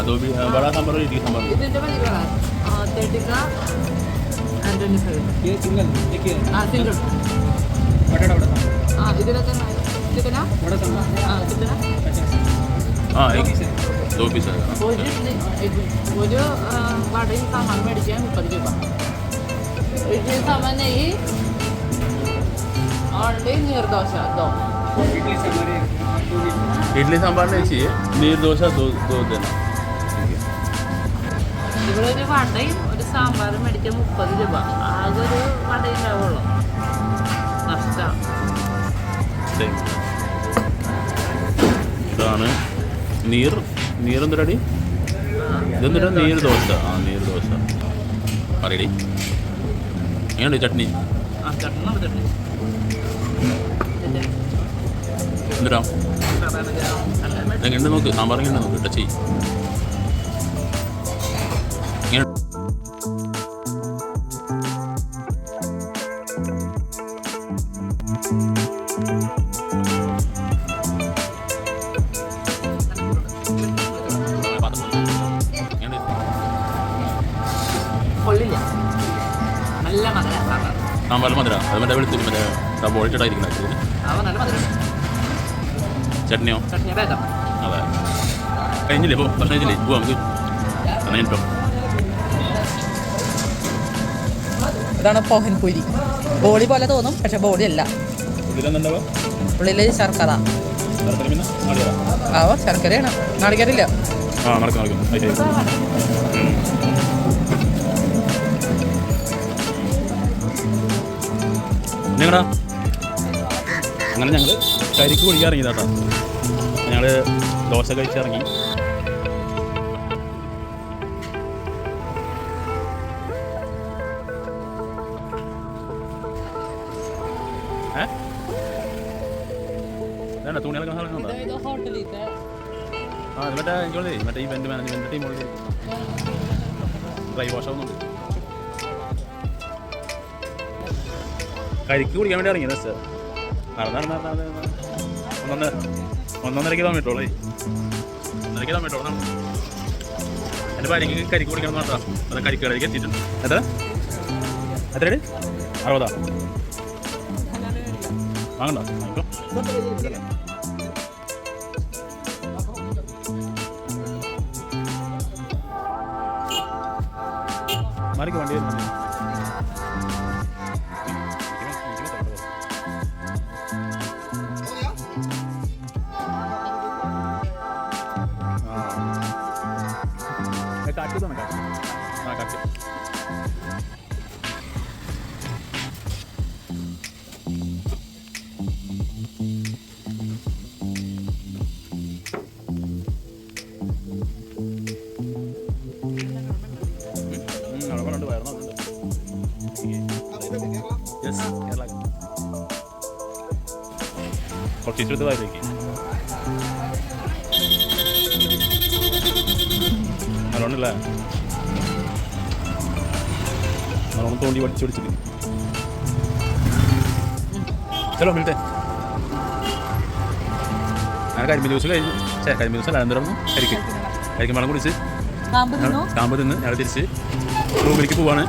दो भी बड़ा सांभर और इडली सांभर ഇതിന്റെ മതി കളർ 30 का and 25 ये सिंगल देखिए सिंगल बटाटा बड़ा हाँ ഇതിലൊക്കെ कितना बड़ा सांभर कितना हाँ एक 2 पीस है ഒരു വടയും സാമാൻ മേടിക്കാൻ 30 രൂപ ഇഡ്ഡലി സാമാൻ നെയ്യ് ഓൺലി നീർദോശ ദോ इडली सांभर इडली सांभर नहीं चाहिए नीर डोसा दो देना ഇവിടെ ഒരു വടയും ഒരു സാമ്പാറും മേടിക്കാൻ 30 രൂപ ആകെ ഒരു വടയും ഉണ്ടാവുള്ളൂ നഷ്ടമാണ് ഇതാണ് നീരെന്തൊരടി ഇതെന്തിനാ നീർ ദോശ നീർ ദോശ പറയടി എങ്ങനെയുണ്ട് ചട്നി എന്തിനാ എങ്ങനെ നോക്ക് സാമ്പാർ എങ്ങനെ നോക്ക് ടച്ച് ചെയ്യും കൊള്ളില്ല നല്ല മധുര സാമ്പാർ മധുര അത് മറ്റേ വിളിച്ചിട്ട് മറ്റേ ബോളിട്ടായിരിക്കണം അവ നല്ല മധുര ചട്നിയോ ചട്നി വേദം അതെ കഴിഞ്ഞില്ലേ ഇപ്പോൾ ഭക്ഷണം കഴിച്ചില്ലേ പോവാം നമുക്ക് എന്നാ കേട്ടോ ഇതാണ് പോഹൻപൂരി ബോളി പോലെ തോന്നും പക്ഷെ ബോളി അല്ല ഇതിലെന്താ ഉള്ളിൽ ശർക്കര ആവോ ശർക്കരയാണ് നാളികേരില്ല ആ നടക്കും നിങ്ങളാ അങ്ങനെ ഞങ്ങൾ കരിക്ക് കുടിക്കാൻ ഇറങ്ങിയതാട്ടോ ഞങ്ങൾ ദോശ കഴിച്ചിറങ്ങി വേണ്ട തുണികളൊക്കെ സാധനങ്ങളുണ്ടോ ആ അത് മറ്റേ ഇവൻറ്റ് മാനേജ്മെൻറ്റ് ടീമുകളിൽ ഡ്രൈ വാഷ് ആവുന്നുണ്ട് കരിക്ക് കുടിക്കാൻ വേണ്ടി ഇറങ്ങിയത് സാർ ഒന്നൊന്നര കിലോമീറ്ററോളേ 1.5 കിലോമീറ്ററോളം എൻ്റെ ഭാര്യയ്ക്ക് കരിക്ക് കുടിക്കണം എന്ന് പറഞ്ഞാൽ അത് കരിക്കടയിലേക്ക് എത്തിയിട്ടുണ്ട് എത്രയാണ് 60 വാങ്ങണ്ടോ മാറിക്ക് വണ്ടി വരുന്നുണ്ട് കാറ്റ് തന്നെ കാറ്റ് ആ കാറ്റ് അളവുണ്ട് വയറുന്നുണ്ട് യെസ് കേരള കുറച്ച് ചുറ്റുതായിലേക്ക് നല്ലോണല്ലേ നല്ലോണം തോണ്ടി പഠിച്ചിട്ട് ചലോ മിൽട്ടെ ഞാൻ കരിമ്പ് ജ്യൂസ് കഴിഞ്ഞു കരിമ്പ് ജ്യൂസ് അല്ല എന്തിനായിരുന്നു കരിക്കും വെള്ളം കുടിച്ച് കാമ്പ് തിന്ന് ഞങ്ങൾ തിരിച്ച് റൂമിലേക്ക് പോവാണ്